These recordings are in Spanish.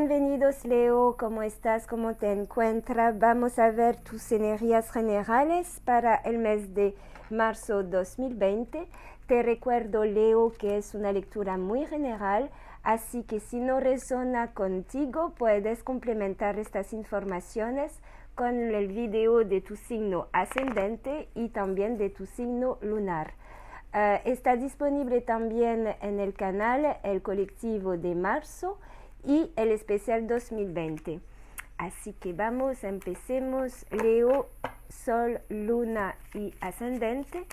Bienvenidos Leo, ¿cómo estás? ¿Cómo te encuentras? Vamos a ver tus energías generales para el mes de marzo 2020. Te recuerdo Leo que es una lectura muy general, así que si no resuena contigo puedes complementar estas informaciones con el video de tu signo ascendente y también de tu signo lunar. Está disponible también en el canal El Colectivo de Marzo y el especial 2020. Así que vamos, empecemos. Leo, Sol, Luna y Ascendente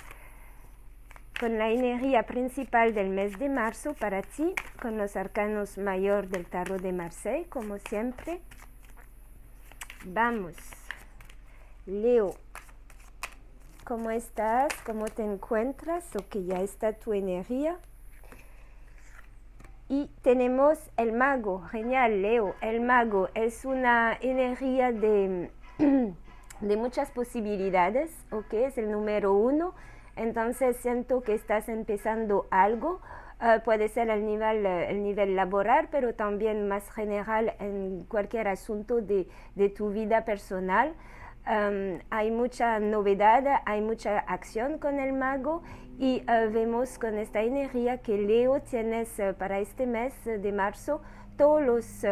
con la energía principal del mes de marzo para ti, con los arcanos mayor del tarot de Marseille, como siempre. Vamos, Leo, ¿cómo estás? ¿Cómo te encuentras? ¿O que ya está tu energía? Y tenemos el mago, genial Leo, el mago es una energía de muchas posibilidades, ¿ok? Es el número 1, entonces siento que estás empezando algo, puede ser el nivel laboral, pero también más general en cualquier asunto de tu vida personal. Hay mucha novedad, hay mucha acción con el mago y vemos con esta energía que Leo tienes para este mes de marzo todas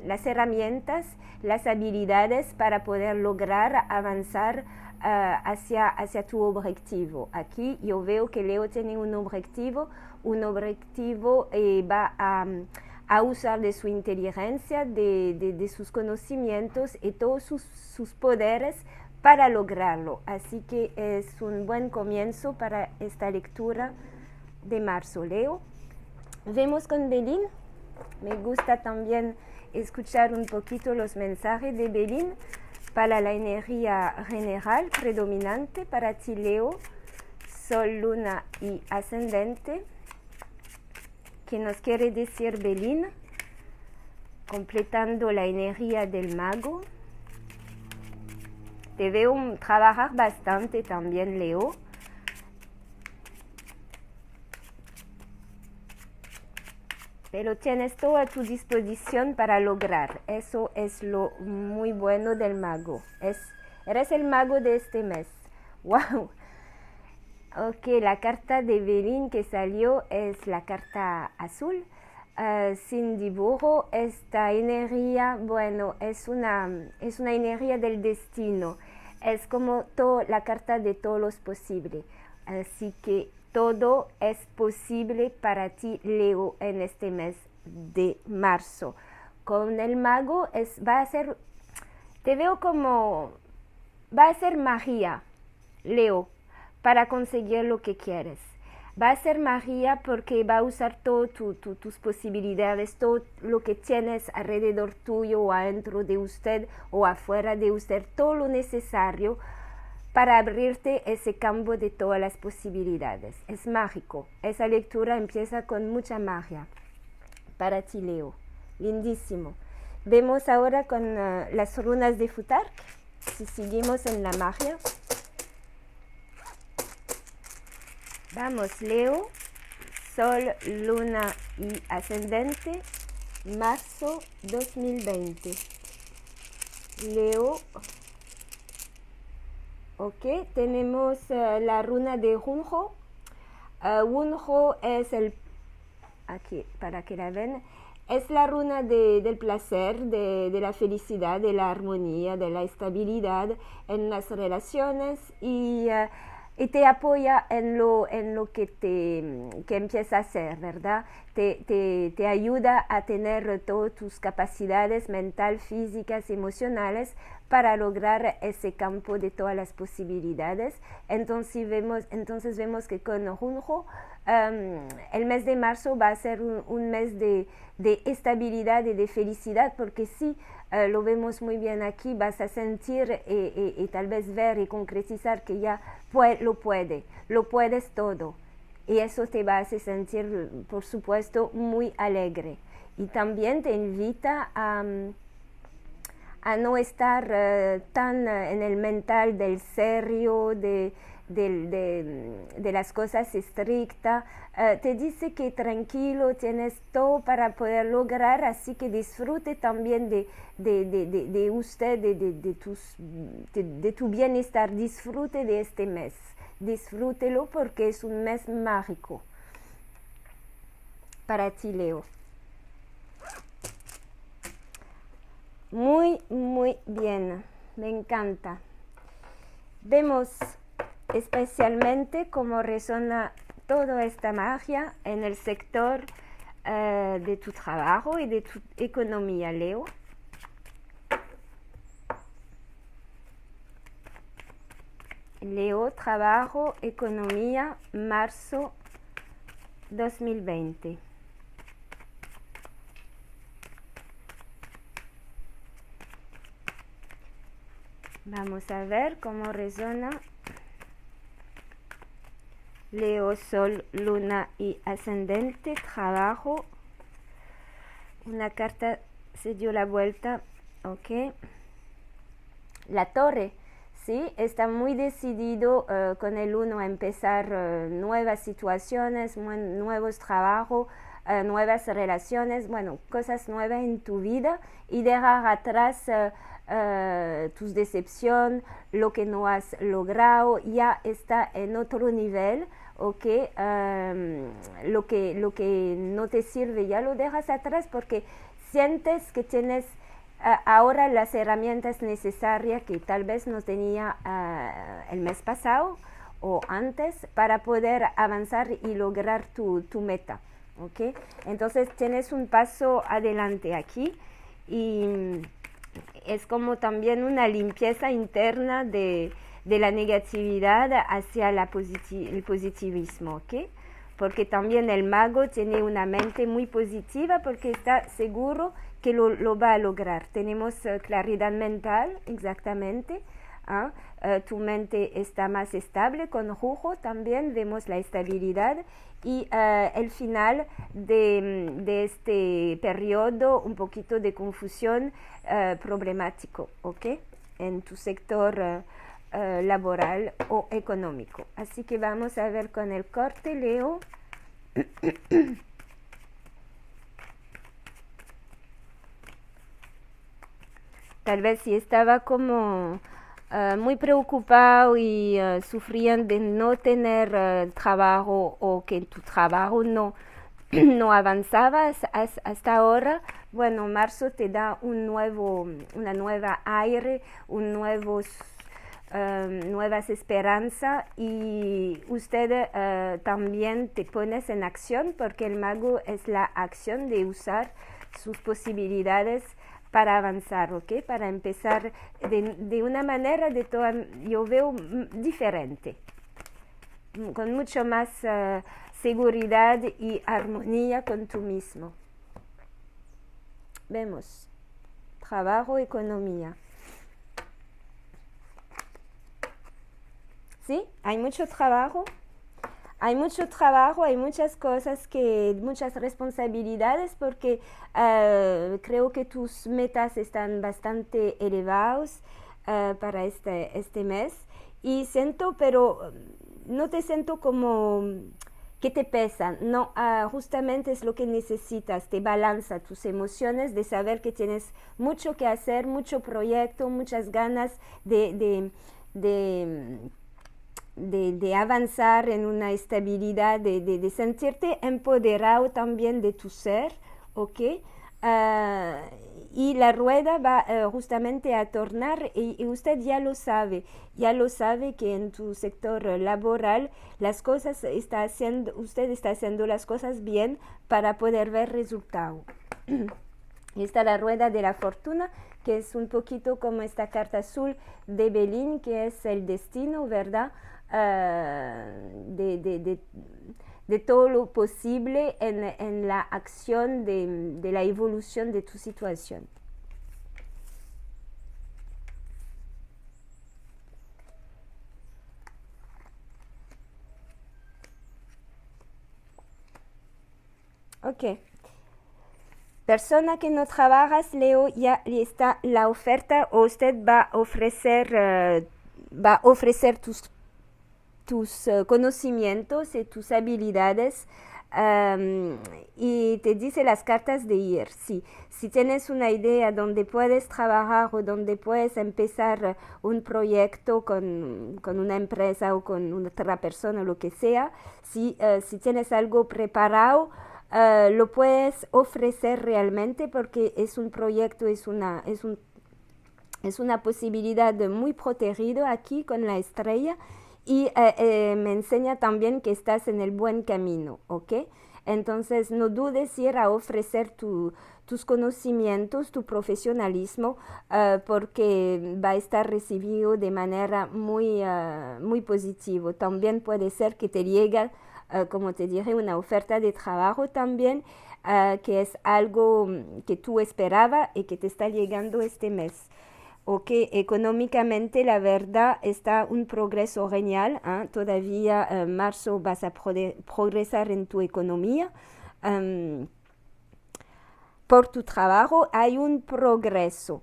las herramientas, las habilidades para poder lograr avanzar hacia tu objetivo. Aquí yo veo que Leo tiene un objetivo va a usar de su inteligencia, de sus conocimientos y todos sus poderes para lograrlo. Así que es un buen comienzo para esta lectura de marzo, Leo. Vemos con Belín. Me gusta también escuchar un poquito los mensajes de Belín para la energía general predominante para ti, Leo, Sol, Luna y Ascendente. ¿Qué nos quiere decir Belín? Completando la energía del mago. Te veo trabajar bastante también, Leo. Pero tienes todo a tu disposición para lograr. Eso es lo muy bueno del mago. Eres el mago de este mes. ¡Wow! Ok, la carta de Belín que salió es la carta azul, sin dibujo. Esta energía, bueno, es una energía del destino. Es como la carta de todos los posibles. Así que todo es posible para ti, Leo, en este mes de marzo. Con el mago te veo como, va a ser magia, Leo, para conseguir lo que quieres. Va a ser magia porque va a usar todas tus posibilidades, todo lo que tienes alrededor tuyo o adentro de usted o afuera de usted, todo lo necesario para abrirte ese campo de todas las posibilidades. Es mágico. Esa lectura empieza con mucha magia para ti, Leo. Lindísimo. Vemos ahora con las runas de Futhark, si seguimos en la magia. Vamos, Leo, Sol, Luna y Ascendente, marzo 2020. Leo, ok, tenemos la runa de Junjo. Junjo es aquí, para que la vean, es la runa del placer, de la felicidad, de la armonía, de la estabilidad en las relaciones y te apoya en lo que empieza a hacer, ¿verdad? Te ayuda a tener todas tus capacidades mental, físicas, emocionales para lograr ese campo de todas las posibilidades. Entonces vemos que con Junjo el mes de marzo va a ser un mes de estabilidad y de felicidad, porque sí, lo vemos muy bien aquí, vas a sentir y tal vez ver y concretizar que ya lo puedes todo. Y eso te va a hacer sentir, por supuesto, muy alegre. Y también te invita a no estar tan en el mental del serio, de de las cosas estrictas, te dice que tranquilo, tienes todo para poder lograr, así que disfrute también de usted, de tu bienestar, disfrute de este mes, disfrútelo porque es un mes mágico para ti, Leo. Muy, muy bien, me encanta. Vemos especialmente cómo resuena toda esta magia en el sector de tu trabajo y de tu economía, Leo. Leo, trabajo, economía, marzo 2020. Vamos a ver cómo resuena Leo, Sol, Luna y Ascendente, trabajo. Una carta se dio la vuelta, ok. La Torre, sí, está muy decidido con el 1 a empezar nuevas situaciones, nuevos trabajos, nuevas relaciones, bueno, cosas nuevas en tu vida y dejar atrás tus decepciones, lo que no has logrado, ya está en otro nivel, ok. Lo que no te sirve ya lo dejas atrás porque sientes que tienes ahora las herramientas necesarias que tal vez no tenía el mes pasado o antes para poder avanzar y lograr tu meta, ok. Entonces tienes un paso adelante aquí y es como también una limpieza interna de la negatividad hacia el positivismo, ¿ok? Porque también el mago tiene una mente muy positiva porque está seguro que lo va a lograr. Tenemos claridad mental, exactamente. Tu mente está más estable. Con Jujo también vemos la estabilidad y el final de este periodo, un poquito de confusión problemático, ¿ok? En tu sector laboral o económico. Así que vamos a ver con el corte, Leo. Tal vez si estaba como muy preocupado y sufrían de no tener trabajo o que tu trabajo no avanzaba hasta ahora, bueno, marzo te da una nueva aire, nuevas esperanzas y usted también te pones en acción porque el mago es la acción de usar sus posibilidades para avanzar, ¿ok? Para empezar de una manera yo veo diferente, con mucho más seguridad y armonía con tú mismo. Vemos, trabajo, economía. ¿Sí? Hay mucho trabajo. Hay muchas cosas, muchas responsabilidades porque creo que tus metas están bastante elevadas para este mes y pero no te siento como que te pesan, no, justamente es lo que necesitas, te balanza tus emociones de saber que tienes mucho que hacer, mucho proyecto, muchas ganas de avanzar en una estabilidad, de sentirte empoderado también de tu ser, ¿ok? Y la rueda va justamente a tornar y usted ya lo sabe que en tu sector laboral usted está haciendo las cosas bien para poder ver resultado. Está la rueda de la fortuna, que es un poquito como esta carta azul de Belín, que es el destino, ¿verdad? De todo lo posible en la acción de la evolución de tu situación. Ok. Persona que no trabajas, Leo, ya está la oferta o usted va a ofrecer tus conocimientos y tus habilidades. Y te dice las cartas de ir. Si tienes una idea donde puedes trabajar o donde puedes empezar un proyecto con una empresa o con otra persona o lo que sea, si tienes algo preparado, lo puedes ofrecer realmente porque es un proyecto, es una posibilidad muy protegida aquí con la estrella. Y me enseña también que estás en el buen camino, ¿ok? Entonces no dudes ir a ofrecer tus conocimientos, tu profesionalismo, porque va a estar recibido de manera muy positiva. También puede ser que te llegue, como te dije, una oferta de trabajo también, que es algo que tú esperabas y que te está llegando este mes. O que económicamente la verdad está un progreso genial, ¿eh? Todavía en marzo vas a progresar en tu economía. Por tu trabajo hay un progreso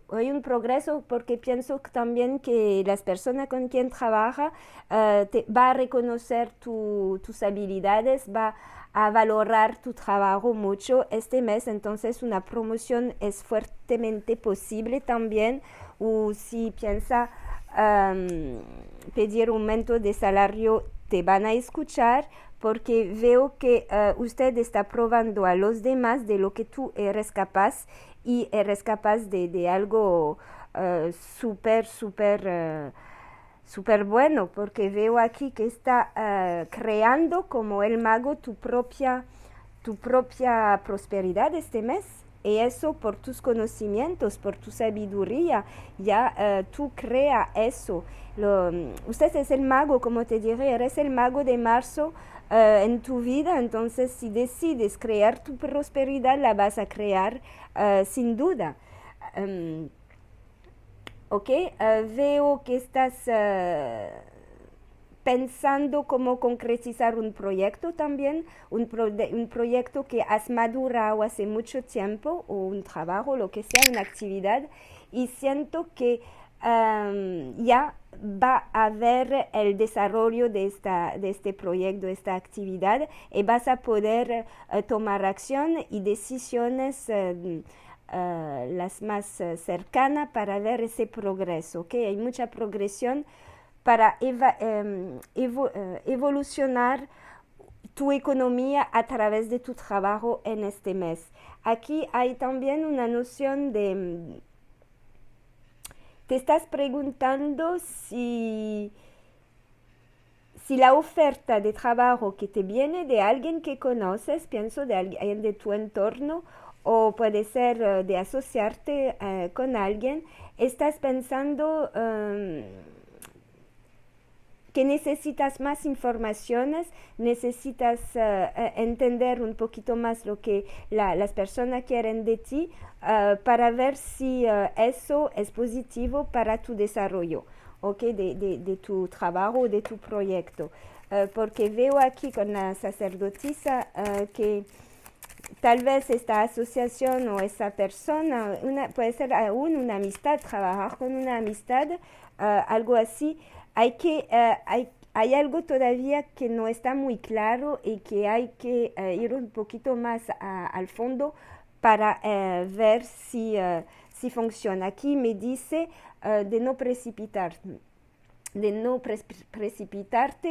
porque pienso también que las personas con quien trabaja va a reconocer tus habilidades, va a valorar tu trabajo mucho este mes, entonces una promoción es fuertemente posible también. O si piensa pedir aumento de salario, te van a escuchar porque veo que usted está probando a los demás de lo que tú eres capaz y eres capaz de algo súper bueno, porque veo aquí que está creando como el mago tu propia prosperidad este mes. Y eso por tus conocimientos, por tu sabiduría, ya tú crea eso. Usted es el mago, como te dije, eres el mago de marzo en tu vida, entonces si decides crear tu prosperidad, la vas a crear sin duda. Ok, veo que estás pensando cómo concretizar un proyecto también, un proyecto que has madurado hace mucho tiempo, o un trabajo, lo que sea, una actividad, y siento que ya va a haber el desarrollo de este proyecto, de esta actividad, y vas a poder tomar acción y decisiones las más cercanas para ver ese progreso, ¿ok? Hay mucha progresión para evolucionar tu economía a través de tu trabajo en este mes. Aquí hay también una noción de... Te estás preguntando si la oferta de trabajo que te viene de alguien que conoces, pienso de alguien de tu entorno, o puede ser de asociarte con alguien, estás pensando... que necesitas más informaciones, necesitas entender un poquito más lo que las personas quieren de ti para ver si eso es positivo para tu desarrollo, ¿okay? de tu trabajo, de tu proyecto. Porque veo aquí con la sacerdotisa que tal vez esta asociación o esa persona puede ser aún una amistad, trabajar con una amistad, algo así. Hay algo todavía que no está muy claro y que hay que ir un poquito más al fondo para ver si funciona. Aquí me dice de no precipitarte,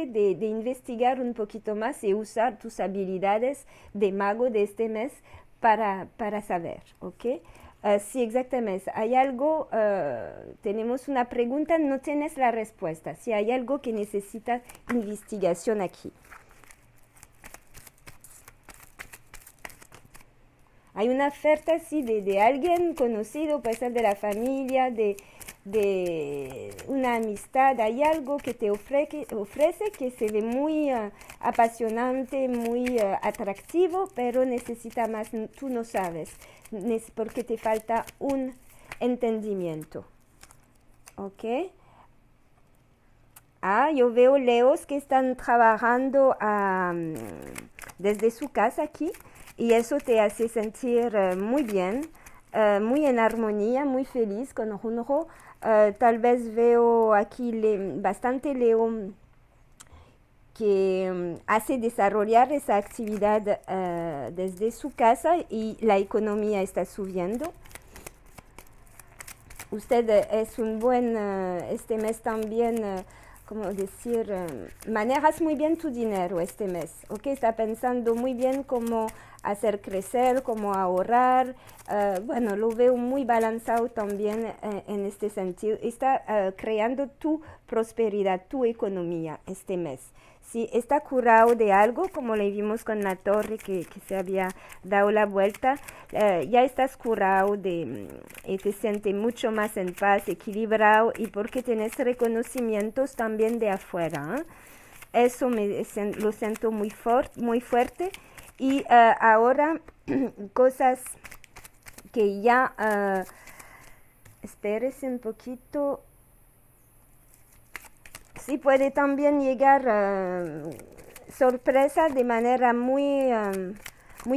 de investigar un poquito más y usar tus habilidades de mago de este mes para saber, ¿ok? Sí, exactamente. Hay algo, tenemos una pregunta, no tienes la respuesta. Si hay algo que necesita investigación aquí. Hay una oferta, sí, de alguien conocido, puede ser de la familia, de una amistad. Hay algo que te ofrece que se ve muy apasionante, muy atractivo, pero necesita más, tú no sabes, porque te falta un entendimiento. ¿Ok? Yo veo leos que están trabajando desde su casa aquí, y eso te hace sentir muy bien, muy en armonía, muy feliz con Junro. Tal vez veo aquí bastante león que hace desarrollar esa actividad desde su casa y la economía está subiendo. Usted es un buen, este mes también, ¿cómo decir? Manejas muy bien tu dinero este mes, ¿ok? Está pensando muy bien cómo hacer crecer, cómo ahorrar. Bueno, lo veo muy balanceado también en este sentido. Está creando tu prosperidad, tu economía este mes. Si está curado de algo, como le vimos con la torre que se había dado la vuelta, ya estás curado y te sientes mucho más en paz, equilibrado y porque tienes reconocimientos también de afuera. Eso lo siento muy fuerte. Y ahora cosas que ya, espérese un poquito. Sí, puede también llegar sorpresa de manera muy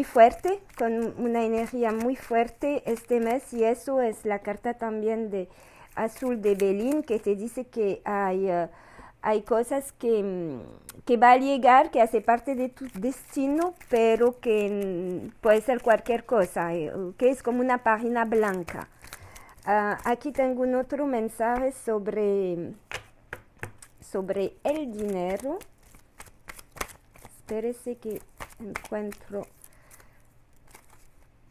fuerte, con una energía muy fuerte este mes, y eso es la carta también de azul de Belín, que te dice que hay cosas que va a llegar, que hace parte de tu destino, pero que puede ser cualquier cosa, que es como una página blanca. Aquí tengo un otro mensaje sobre el dinero. Espérese que encuentro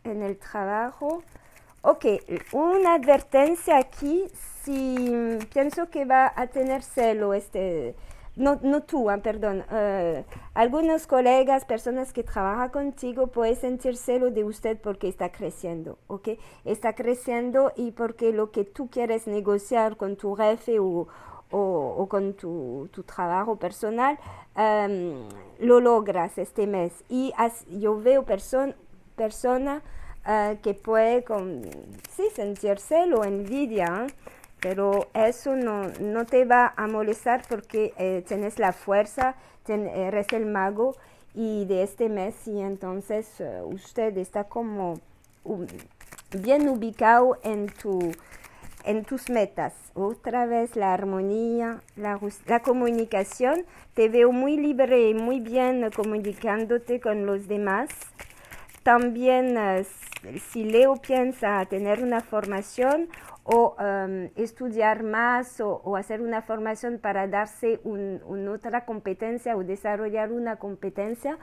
en el trabajo. Ok, una advertencia aquí, si pienso que va a tener celo, no tú, perdón, algunos colegas, personas que trabajan contigo pueden sentir celo de usted porque está creciendo, ok, está creciendo y porque lo que tú quieres negociar con tu jefe o con tu trabajo personal, lo logras este mes. Y yo veo persona que puede sentir celo o envidia, pero eso no te va a molestar porque tienes la fuerza, eres el mago y de este mes, y entonces usted está como bien ubicado en tus metas. Otra vez la armonía, la comunicación. Te veo muy libre y muy bien comunicándote con los demás. También si Leo piensa tener una formación o estudiar más o hacer una formación para darse una otra competencia o desarrollar una competencia,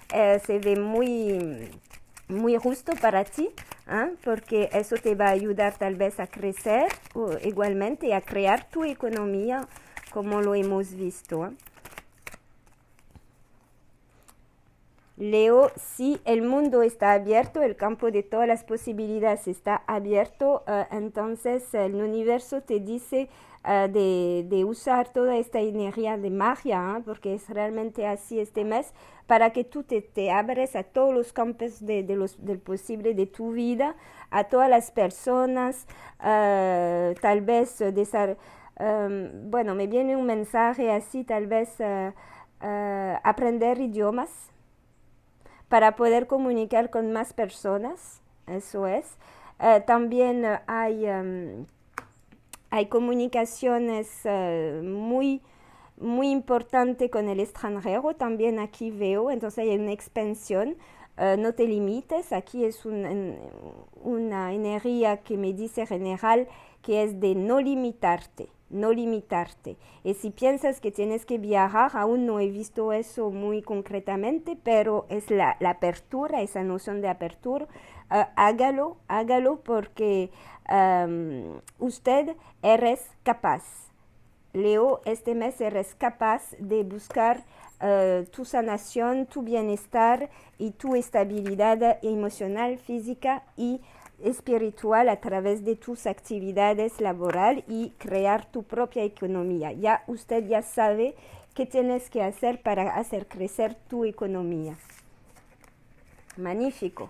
se ve muy justo para ti, porque eso te va a ayudar tal vez a crecer igualmente y a crear tu economía como lo hemos visto. Leo, si el mundo está abierto, el campo de todas las posibilidades está abierto, entonces el universo te dice de usar toda esta energía de magia, porque es realmente así este mes, para que tú te abres a todos los campos del posible de tu vida, a todas las personas, tal vez, bueno, me viene un mensaje así, tal vez aprender idiomas, para poder comunicar con más personas, eso es. También hay comunicaciones muy importantes con el extranjero, también aquí veo, entonces hay una expansión. No te limites, aquí es una energía que me dice general, que es de no limitarte. Y si piensas que tienes que viajar, aún no he visto eso muy concretamente, pero es la apertura, esa noción de apertura. Hágalo porque usted eres capaz. Leo, este mes eres capaz de buscar tu sanación, tu bienestar y tu estabilidad emocional, física y espiritual a través de tus actividades laborales y crear tu propia economía. Usted ya sabe qué tienes que hacer para hacer crecer tu economía. Magnífico.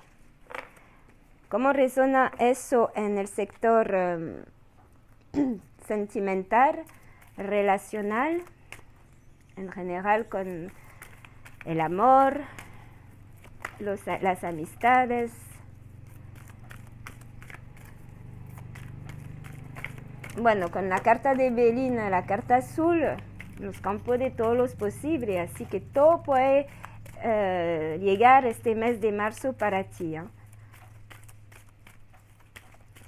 ¿Cómo resuena eso en el sector sentimental, relacional, en general con el amor, las amistades? Bueno, con la carta de Belín, la carta azul, los campos de todos los posibles, así que todo puede llegar este mes de marzo para ti.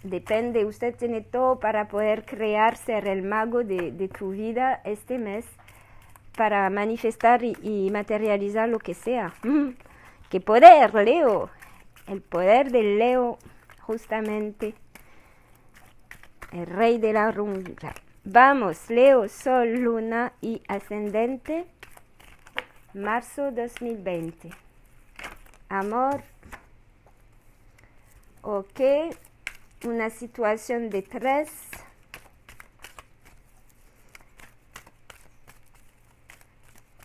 Depende, usted tiene todo para poder crear, ser el mago de tu vida este mes, para manifestar y materializar lo que sea. ¡Qué poder, Leo! El poder del Leo, justamente, el rey de la rumba. Vamos, Leo, Sol, Luna y Ascendente, marzo 2020. Amor, ok, una situación de 3.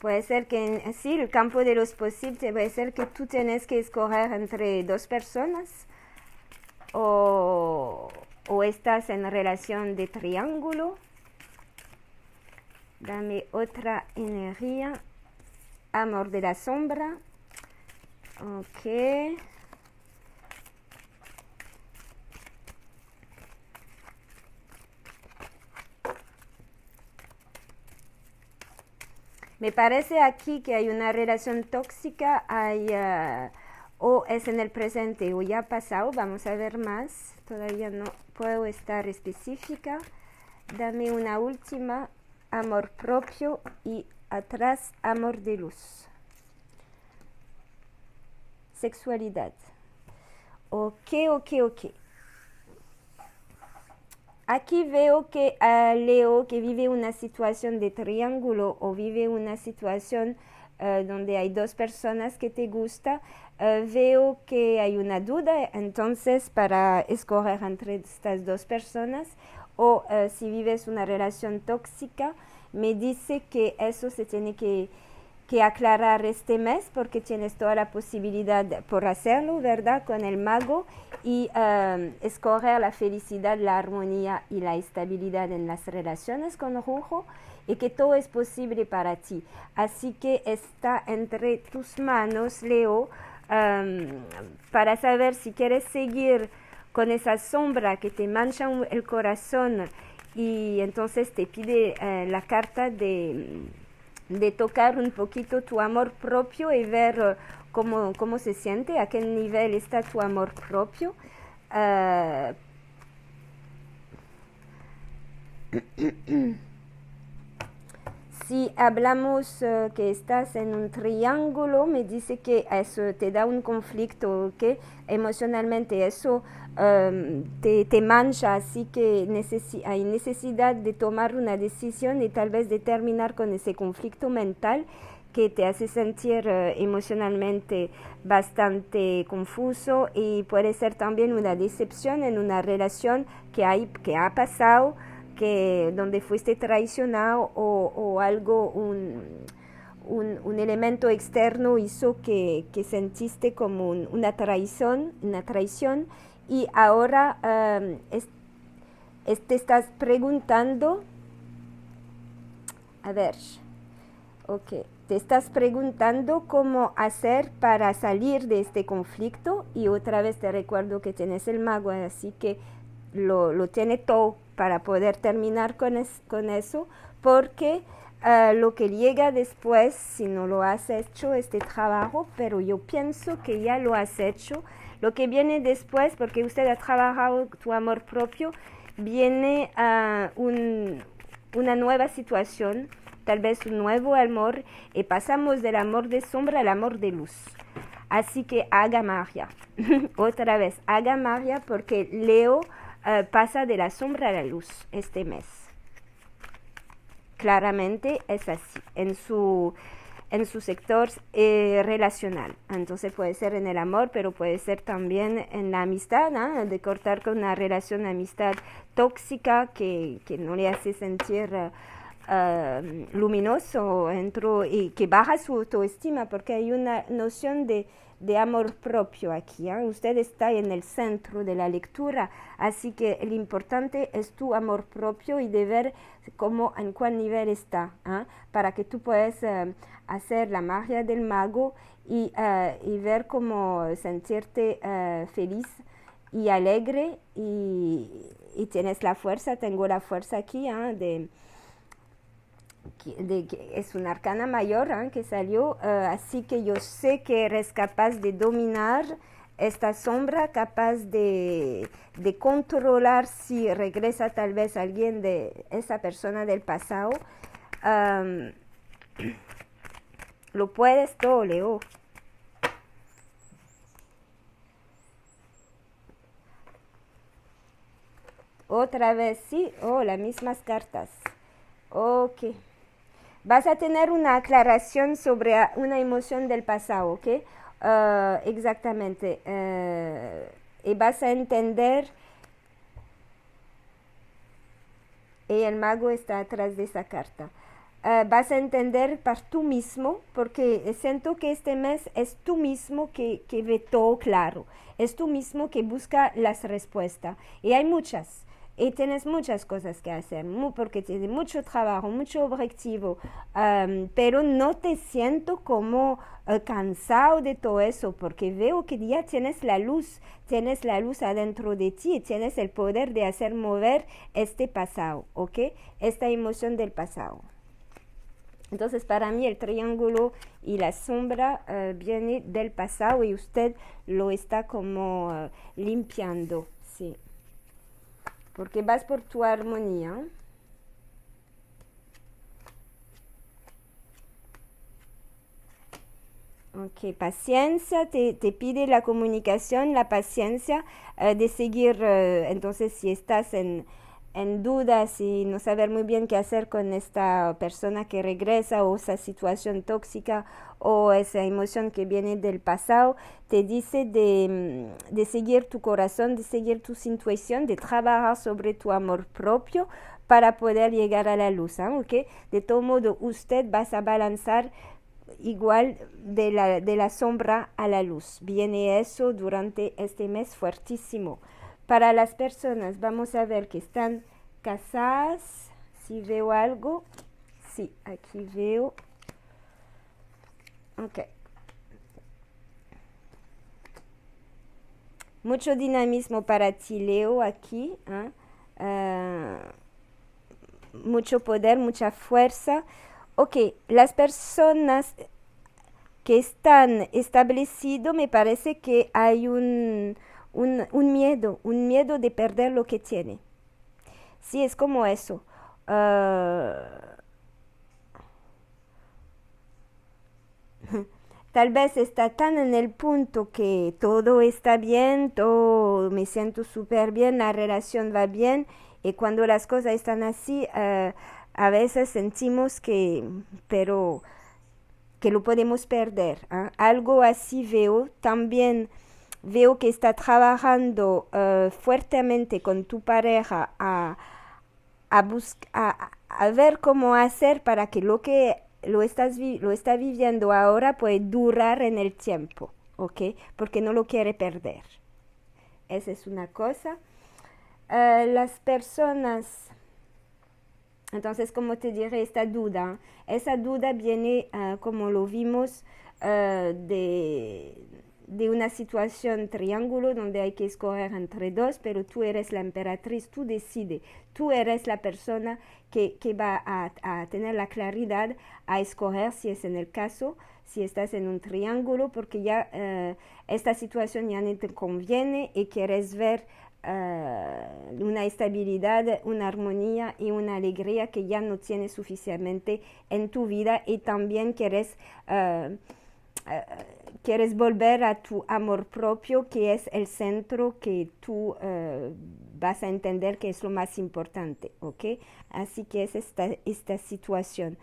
Puede ser que, sí, el campo de los posibles, puede ser que tú tienes que escoger entre 2 personas o estás en relación de triángulo. Dame otra energía. Amor de la sombra. Ok. Me parece aquí que hay una relación tóxica, o es en el presente o ya ha pasado. Vamos a ver más. Todavía no puedo estar específica. Dame una última. Amor propio y atrás amor de luz. Sexualidad. Ok. Aquí veo que a Leo, que vive una situación de triángulo o vive una situación donde hay 2 personas que te gusta, veo que hay una duda entonces para escoger entre estas 2 personas, o si vives una relación tóxica, me dice que eso se tiene que aclarar este mes, porque tienes toda la posibilidad por hacerlo, ¿verdad? Con el mago, y escoger la felicidad, la armonía y la estabilidad en las relaciones con Rojo, y que todo es posible para ti. Así que está entre tus manos, Leo, para saber si quieres seguir con esa sombra que te mancha el corazón, y entonces te pide la carta de tocar un poquito tu amor propio y ver cómo se siente, a qué nivel está tu amor propio. Si hablamos que estás en un triángulo, me dice que eso te da un conflicto, que emocionalmente eso te mancha, así que hay necesidad de tomar una decisión y tal vez de terminar con ese conflicto mental que te hace sentir emocionalmente bastante confuso, y puede ser también una decepción en una relación que ha pasado, donde fuiste traicionado, o algo, un elemento externo hizo que sentiste como una traición, y ahora te estás preguntando, a ver, ok, te estás preguntando cómo hacer para salir de este conflicto, y otra vez te recuerdo que tienes el mago, así que lo tiene todo para poder terminar con eso, porque lo que llega después, si no lo has hecho este trabajo, pero yo pienso que ya lo has hecho, lo que viene después, porque usted ha trabajado tu amor propio, viene una nueva situación, tal vez un nuevo amor, y pasamos del amor de sombra al amor de luz. Así que haga magia. Otra vez, haga magia, porque Leo pasa de la sombra a la luz este mes. Claramente es así, en su sector relacional. Entonces puede ser en el amor, pero puede ser también en la amistad, ¿no? De cortar con una relación de amistad tóxica que no le hace sentir luminoso dentro, y que baja su autoestima, porque hay una noción de amor propio aquí, ¿eh? Usted está en el centro de la lectura, así que lo importante es tu amor propio y de ver en cuál nivel está, ¿eh? Para que tú puedas hacer la magia del mago y ver cómo sentirte feliz y alegre, y tienes la fuerza, tengo la fuerza aquí, ¿eh? es una arcana mayor que salió, así que yo sé que eres capaz de dominar esta sombra, capaz de controlar si regresa tal vez alguien de esa persona del pasado. Lo puedes todo, Leo. Otra vez, sí. Oh, las mismas cartas. Ok. Vas a tener una aclaración sobre una emoción del pasado, ¿ok? Exactamente. Y vas a entender. Y el mago está atrás de esa carta. Vas a entender para tú mismo, porque siento que este mes es tú mismo que ve todo claro. Es tú mismo que busca las respuestas. Y hay muchas. Y tienes muchas cosas que hacer, porque tienes mucho trabajo, mucho objetivo, pero no te siento como cansado de todo eso, porque veo que ya tienes la luz adentro de ti, tienes el poder de hacer mover este pasado, ¿ok? Esta emoción del pasado. Entonces, para mí el triángulo y la sombra viene del pasado y usted lo está como limpiando, sí. Porque vas por tu armonía. Ok, paciencia, te pide la comunicación, la paciencia de seguir. Entonces, si estás en dudas y no saber muy bien qué hacer con esta persona que regresa o esa situación tóxica o esa emoción que viene del pasado, te dice de seguir tu corazón, de seguir tu intuición, de trabajar sobre tu amor propio para poder llegar a la luz, ¿ok? De todo modo, usted va a balanzar igual de la sombra a la luz. Viene eso durante este mes fuertísimo. Para las personas, vamos a ver que están casadas. Si veo algo, sí, aquí veo. Ok. Mucho dinamismo para ti, Leo, aquí. Mucho poder, mucha fuerza. Ok, las personas que están establecidos, me parece que hay un miedo de perder lo que tiene. Sí, es como eso. Tal vez está tan en el punto que todo está bien, todo me siento súper bien, la relación va bien, y cuando las cosas están así, a veces sentimos pero que lo podemos perder. Algo así veo. También veo que está trabajando fuertemente con tu pareja a ver cómo hacer para que lo que lo está viviendo ahora puede durar en el tiempo, ¿ok? Porque no lo quiere perder. Esa es una cosa. Las personas, entonces, como te diré, esa duda viene, como lo vimos, de una situación triángulo donde hay que escoger entre dos, pero tú eres la emperatriz, tú decides, tú eres la persona que va a tener la claridad a escoger si es en el caso, si estás en un triángulo, porque ya esta situación ya no te conviene y quieres ver una estabilidad, una armonía y una alegría que ya no tienes suficientemente en tu vida, y también quieres volver a tu amor propio, que es el centro que tú vas a entender que es lo más importante, ¿ok? Así que es esta situación.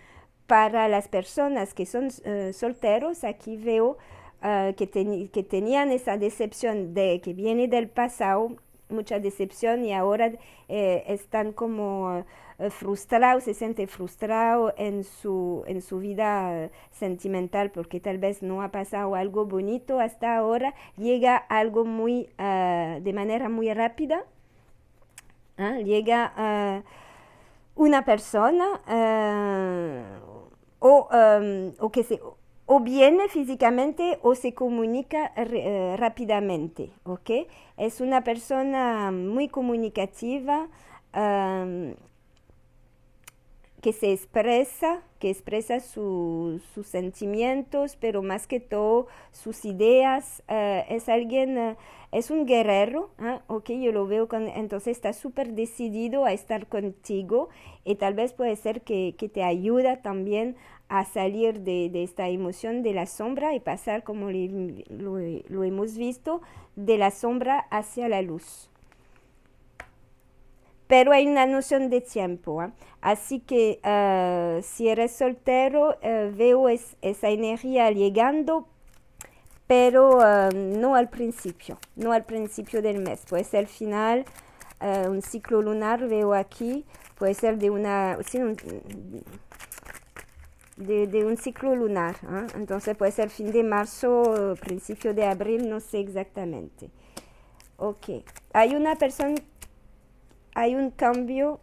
Para las personas que son solteros, aquí veo que tenían esa decepción que viene del pasado, mucha decepción, y ahora están como frustrados, se sienten frustrados en su vida sentimental, porque tal vez no ha pasado algo bonito hasta ahora, llega algo de manera muy rápida, llega una persona o viene físicamente o se comunica rápidamente, ¿ok? Es una persona muy comunicativa, que se expresa, que expresa sus sentimientos, pero más que todo sus ideas. Es alguien, es un guerrero, ok, yo lo veo, entonces está súper decidido a estar contigo y tal vez puede ser que te ayuda también a salir de esta emoción de la sombra y pasar, como lo hemos visto, de la sombra hacia la luz. Pero hay una noción de tiempo, así que si eres soltero, veo esa energía llegando, pero no al principio del mes, puede ser el final, un ciclo lunar, veo aquí, puede ser de un ciclo lunar, entonces puede ser fin de marzo, principio de abril, no sé exactamente. Ok, hay un cambio.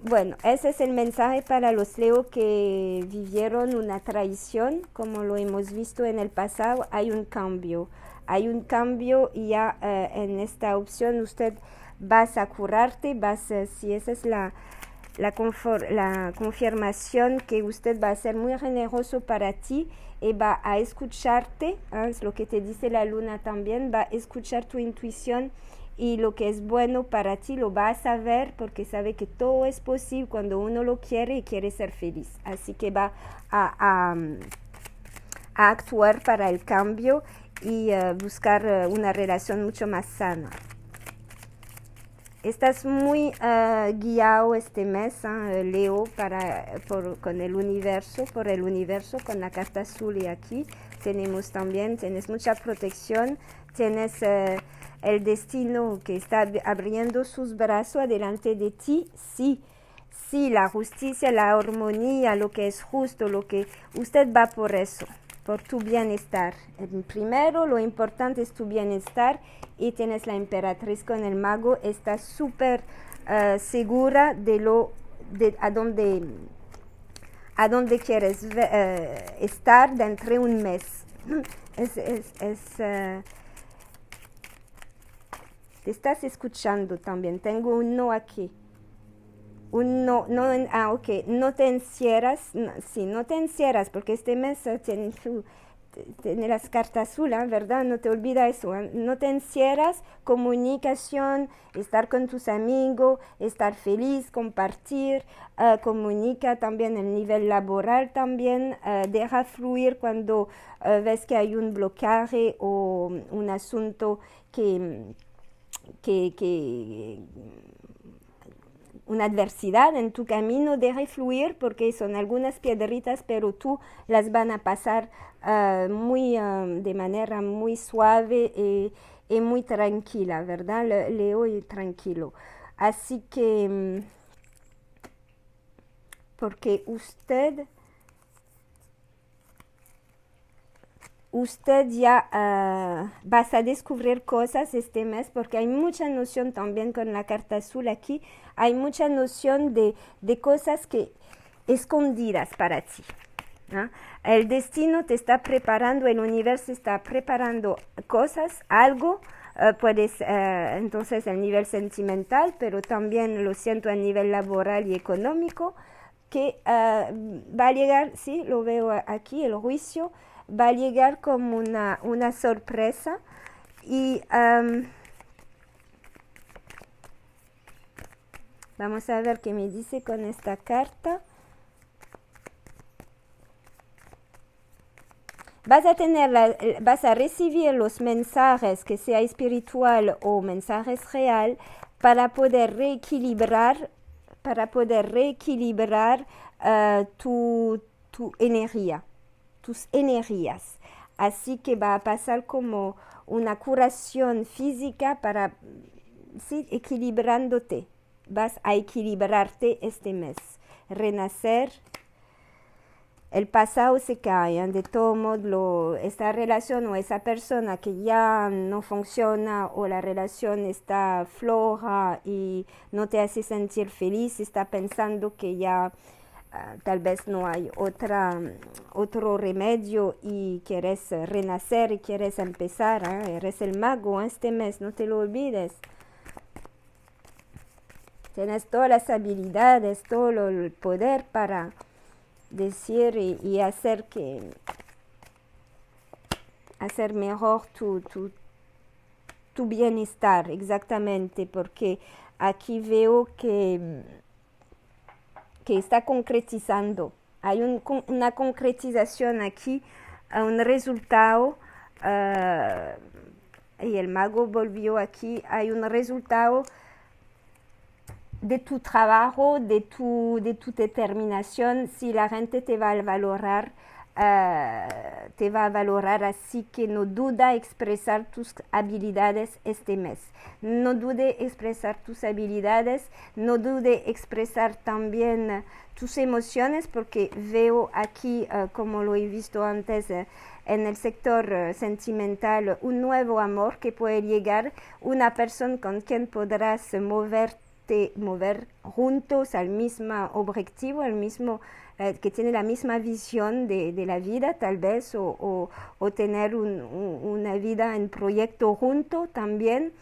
Bueno, ese es el mensaje para los Leo que vivieron una traición, como lo hemos visto en el pasado. Hay un cambio y ya en esta opción usted vas a curarte, si esa es la confirmación, que usted va a ser muy generoso para ti y va a escucharte, es lo que te dice la luna también, va a escuchar tu intuición y lo que es bueno para ti lo va a saber, porque sabe que todo es posible cuando uno lo quiere y quiere ser feliz. Así que va a actuar para el cambio y buscar una relación mucho más sana. Estás muy guiado este mes, Leo, con el universo, con la carta azul, y aquí tienes mucha protección, tienes el destino que está abriendo sus brazos delante de ti. Sí, la justicia, la armonía, lo que es justo, lo que usted va por eso, por tu bienestar. Primero, lo importante es tu bienestar, y tienes la emperatriz con el mago, está súper segura de a dónde quieres estar dentro de un mes. Te estás escuchando también. Tengo un no aquí. Ok, no te encierras, no te encierras, porque este mes tiene las cartas azules, ¿verdad? No te olvides eso, no te encierras, comunicación, estar con tus amigos, estar feliz, compartir, comunica también el nivel laboral también, deja fluir cuando ves que hay un bloqueaje o un asunto que una adversidad en tu camino, deja fluir, porque son algunas piedritas, pero tú las van a pasar de manera muy suave y muy tranquila, ¿verdad? Leo, y tranquilo. Así que, porque usted ya vas a descubrir cosas este mes, porque hay mucha noción también con la carta azul aquí, hay mucha noción de cosas escondidas para ti, ¿no? El destino te está preparando, el universo está preparando cosas, algo, entonces el nivel sentimental, pero también lo siento a nivel laboral y económico, que va a llegar, sí, lo veo aquí, el juicio, va a llegar como una sorpresa, y vamos a ver qué me dice con esta carta. Vas a recibir los mensajes, que sea espiritual o mensajes real, para poder reequilibrar tu energía, tus energías. Así que va a pasar como una curación física equilibrándote. Vas a equilibrarte este mes, renacer. El pasado se cae, de todo modo, esta relación o esa persona que ya no funciona, o la relación está floja y no te hace sentir feliz, está pensando que ya tal vez no hay otro remedio y quieres renacer y quieres empezar, eres el mago este mes, no te lo olvides. Tienes todas las habilidades, todo el poder para decir y hacer mejor tu bienestar, exactamente, porque aquí veo que está concretizando. Hay una concretización aquí, un resultado, y el mago volvió aquí, hay un resultado de tu trabajo, de tu determinación. Si la gente te va a valorar, así que no duda expresar tus habilidades este mes. No dude expresar tus habilidades, no dude expresar también tus emociones, porque veo aquí, como lo he visto antes, en el sector sentimental, un nuevo amor que puede llegar, una persona con quien podrás mover juntos al mismo objetivo, al mismo, que tiene la misma visión de la vida tal vez, o tener una vida en proyecto junto también,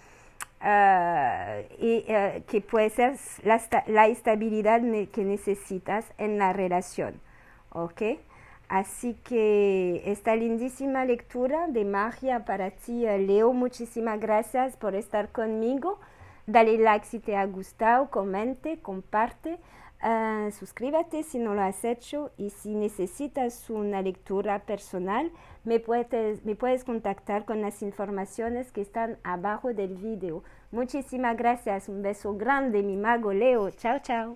que puede ser la estabilidad que necesitas en la relación, ¿ok? Así que esta lindísima lectura de magia para ti, Leo. Muchísimas gracias por estar conmigo. Dale like si te ha gustado, comente, comparte, suscríbete si no lo has hecho, y si necesitas una lectura personal, me puedes contactar con las informaciones que están abajo del video. Muchísimas gracias, un beso grande, mi mago Leo. Chao, chao.